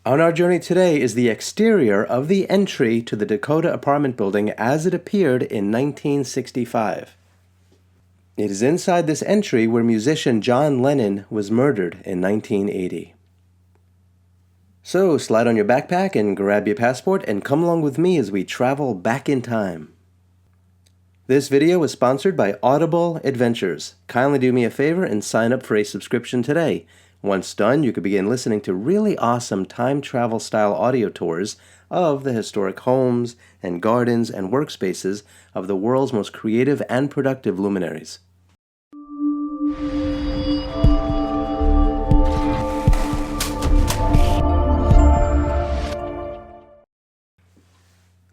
On our journey today is the exterior of the entry to the Dakota apartment building as it appeared in 1965. It is inside this entry where musician John Lennon was murdered in 1980. So slide on your backpack and grab your passport and come along with me as we travel back in time. This video is sponsored by Audible Adventures. Kindly do me a favor and sign up for a subscription today. Once done, you can begin listening to really awesome time travel style audio tours of the historic homes and gardens and workspaces of the world's most creative and productive luminaries.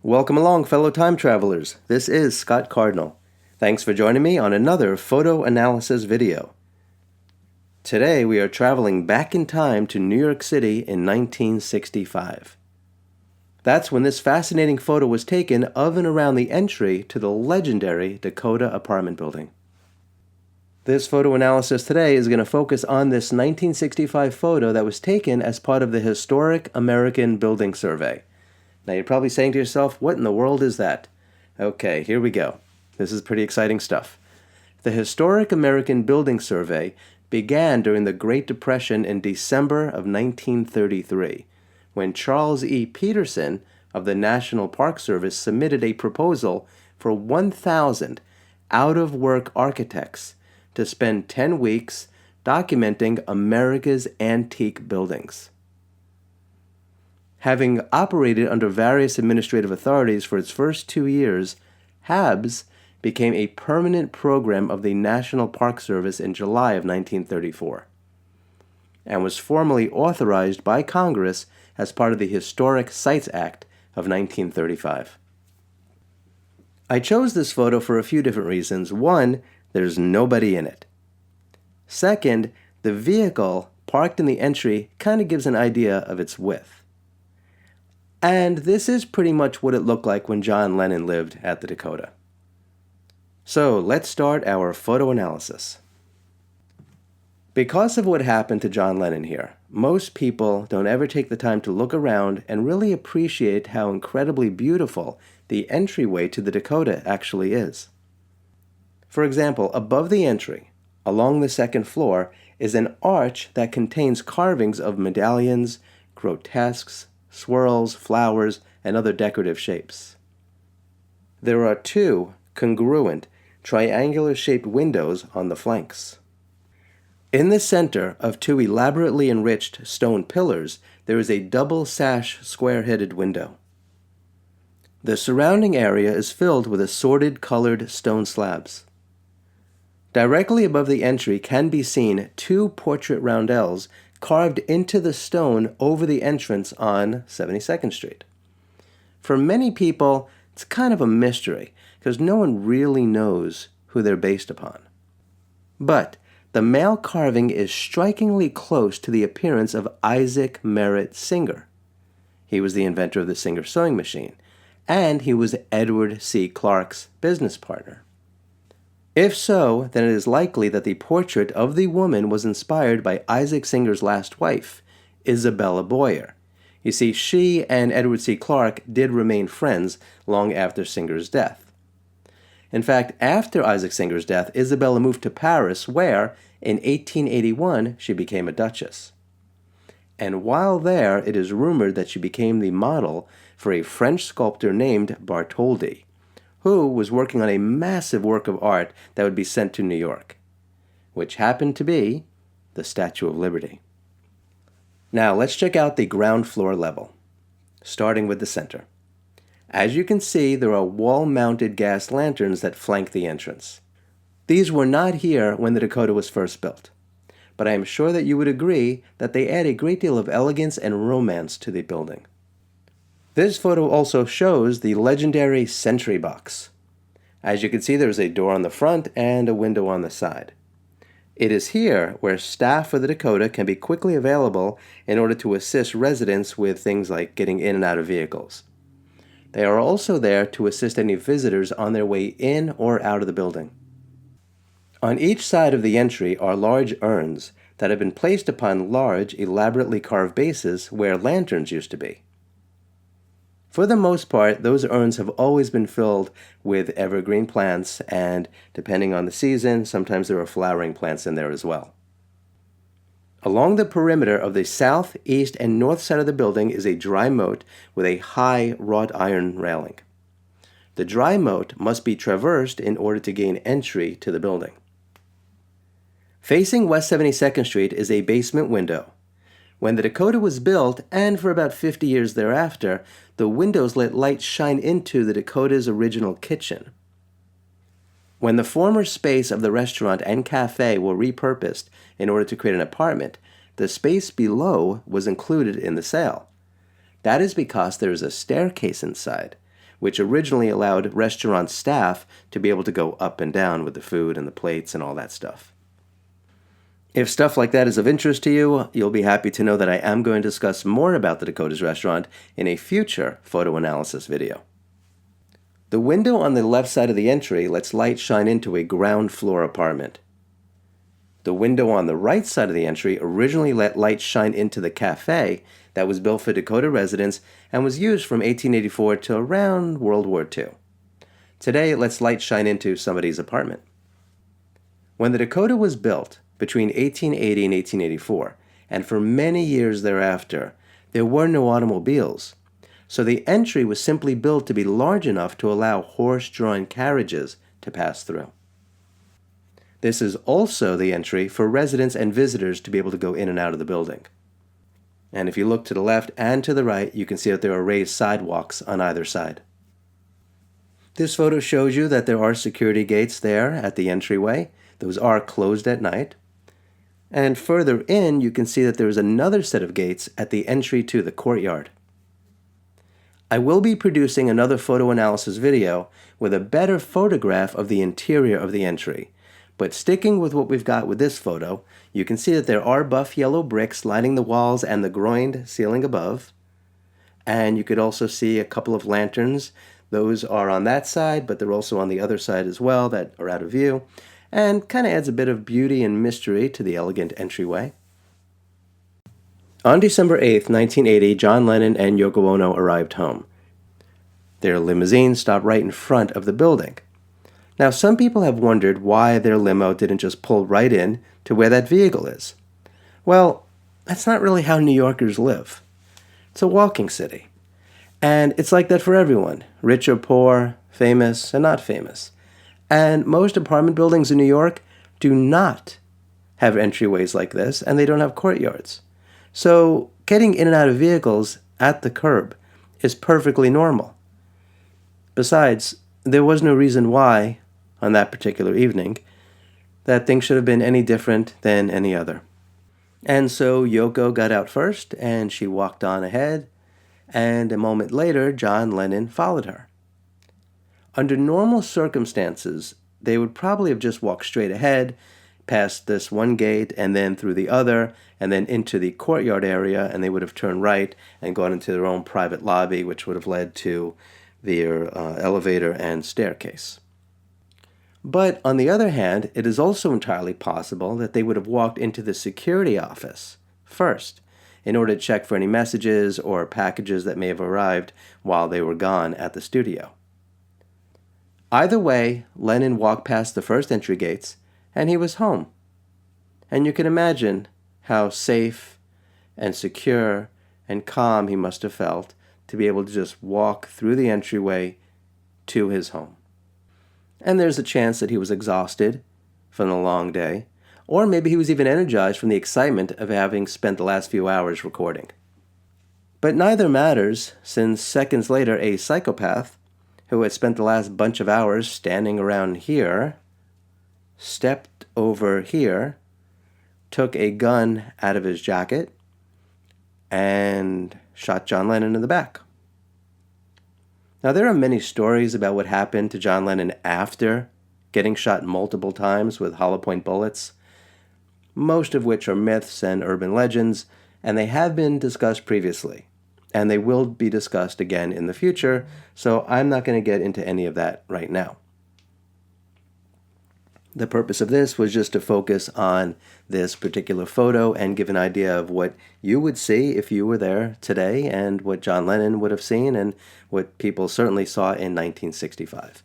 Welcome along, fellow time travelers. This is Scott Cardinal. Thanks for joining me on another photo analysis video. Today we are traveling back in time to New York City in 1965. That's when this fascinating photo was taken of and around the entry to the legendary Dakota apartment building. This photo analysis today is going to focus on this 1965 photo that was taken as part of the Historic American Building Survey. Now you're probably saying to yourself, what in the world is that? Okay, here we go. This is pretty exciting stuff. The Historic American Building Survey began during the Great Depression in December of 1933, when Charles E. Peterson of the National Park Service submitted a proposal for 1,000 out-of-work architects to spend 10 weeks documenting America's antique buildings. Having operated under various administrative authorities for its first 2 years, HABS became a permanent program of the National Park Service in July of 1934 and was formally authorized by Congress as part of the Historic Sites Act of 1935. I chose this photo for a few different reasons. One, there's nobody in it. Second, the vehicle parked in the entry kind of gives an idea of its width. And this is pretty much what it looked like when John Lennon lived at the Dakota. So let's start our photo analysis. Because of what happened to John Lennon here, most people don't ever take the time to look around and really appreciate how incredibly beautiful the entryway to the Dakota actually is. For example, above the entry, along the second floor, is an arch that contains carvings of medallions, grotesques, swirls, flowers, and other decorative shapes. There are two congruent, triangular-shaped windows on the flanks. In the center of two elaborately enriched stone pillars, there is a double-sash square-headed window. The surrounding area is filled with assorted colored stone slabs. Directly above the entry can be seen two portrait roundels carved into the stone over the entrance on 72nd Street. For many people, it's kind of a mystery because no one really knows who they're based upon. But the male carving is strikingly close to the appearance of Isaac Merritt Singer. He was the inventor of the Singer sewing machine, and he was Edward C. Clarke's business partner. If so, then it is likely that the portrait of the woman was inspired by Isaac Singer's last wife, Isabella Boyer. You see, she and Edward C. Clarke did remain friends long after Singer's death. In fact, after Isaac Singer's death, Isabella moved to Paris, where, in 1881, she became a duchess. And while there, it is rumored that she became the model for a French sculptor named Bartholdi, who was working on a massive work of art that would be sent to New York, which happened to be the Statue of Liberty. Now, let's check out the ground floor level, starting with the center. As you can see, there are wall-mounted gas lanterns that flank the entrance. These were not here when the Dakota was first built, but I am sure that you would agree that they add a great deal of elegance and romance to the building. This photo also shows the legendary sentry box. As you can see, there is a door on the front and a window on the side. It is here where staff for the Dakota can be quickly available in order to assist residents with things like getting in and out of vehicles. They are also there to assist any visitors on their way in or out of the building. On each side of the entry are large urns that have been placed upon large, elaborately carved bases where lanterns used to be. For the most part, those urns have always been filled with evergreen plants, and depending on the season, sometimes there are flowering plants in there as well. Along the perimeter of the south, east, and north side of the building is a dry moat with a high wrought iron railing. The dry moat must be traversed in order to gain entry to the building. Facing West 72nd Street is a basement window. When the Dakota was built, and for about 50 years thereafter, the windows let light shine into the Dakota's original kitchen. When the former space of the restaurant and cafe were repurposed in order to create an apartment, the space below was included in the sale. That is because there is a staircase inside, which originally allowed restaurant staff to be able to go up and down with the food and the plates and all that stuff. If stuff like that is of interest to you, you'll be happy to know that I am going to discuss more about the Dakota's restaurant in a future photo analysis video. The window on the left side of the entry lets light shine into a ground floor apartment. The window on the right side of the entry originally let light shine into the cafe that was built for Dakota residents and was used from 1884 to around World War II. Today, it lets light shine into somebody's apartment. When the Dakota was built, between 1880 and 1884, and for many years thereafter, there were no automobiles, so the entry was simply built to be large enough to allow horse-drawn carriages to pass through. This is also the entry for residents and visitors to be able to go in and out of the building. And if you look to the left and to the right, you can see that there are raised sidewalks on either side. This photo shows you that there are security gates there at the entryway. Those are closed at night. And further in, you can see that there is another set of gates at the entry to the courtyard. I will be producing another photo analysis video with a better photograph of the interior of the entry. But sticking with what we've got with this photo, you can see that there are buff yellow bricks lining the walls and the groined ceiling above. And you could also see a couple of lanterns. Those are on that side, but they're also on the other side as well that are out of view, and kind of adds a bit of beauty and mystery to the elegant entryway. On December 8th, 1980, John Lennon and Yoko Ono arrived home. Their limousine stopped right in front of the building. Now, some people have wondered why their limo didn't just pull right in to where that vehicle is. Well, that's not really how New Yorkers live. It's a walking city. And it's like that for everyone, rich or poor, famous and not famous. And most apartment buildings in New York do not have entryways like this, and they don't have courtyards. So getting in and out of vehicles at the curb is perfectly normal. Besides, there was no reason why, on that particular evening, that things should have been any different than any other. And so Yoko got out first, and she walked on ahead, and a moment later, John Lennon followed her. Under normal circumstances, they would probably have just walked straight ahead, past this one gate, and then through the other, and then into the courtyard area, and they would have turned right and gone into their own private lobby, which would have led to their elevator and staircase. But on the other hand, it is also entirely possible that they would have walked into the security office first, in order to check for any messages or packages that may have arrived while they were gone at the studio. Either way, Lennon walked past the first entry gates, and he was home. And you can imagine how safe and secure and calm he must have felt to be able to just walk through the entryway to his home. And there's a chance that he was exhausted from the long day, or maybe he was even energized from the excitement of having spent the last few hours recording. But neither matters, since seconds later a psychopath, who had spent the last bunch of hours standing around here, stepped over here, took a gun out of his jacket, and shot John Lennon in the back. Now, there are many stories about what happened to John Lennon after getting shot multiple times with hollow point bullets, most of which are myths and urban legends, and they have been discussed previously, and they will be discussed again in the future, so I'm not going to get into any of that right now. The purpose of this was just to focus on this particular photo and give an idea of what you would see if you were there today, and what John Lennon would have seen, and what people certainly saw in 1965.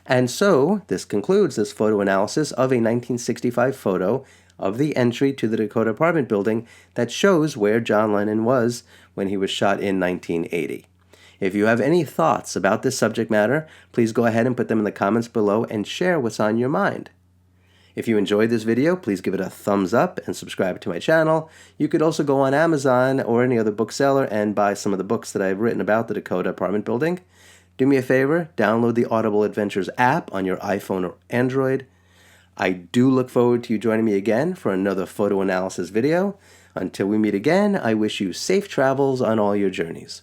And so this concludes this photo analysis of a 1965 photo of the entry to the Dakota apartment building that shows where John Lennon was when he was shot in 1980. If you have any thoughts about this subject matter, please go ahead and put them in the comments below and share what's on your mind. If you enjoyed this video, please give it a thumbs up and subscribe to my channel. You could also go on Amazon or any other bookseller and buy some of the books that I've written about the Dakota apartment building. Do me a favor, download the Audible Adventures app on your iPhone or Android. I do look forward to you joining me again for another photo analysis video. Until we meet again, I wish you safe travels on all your journeys.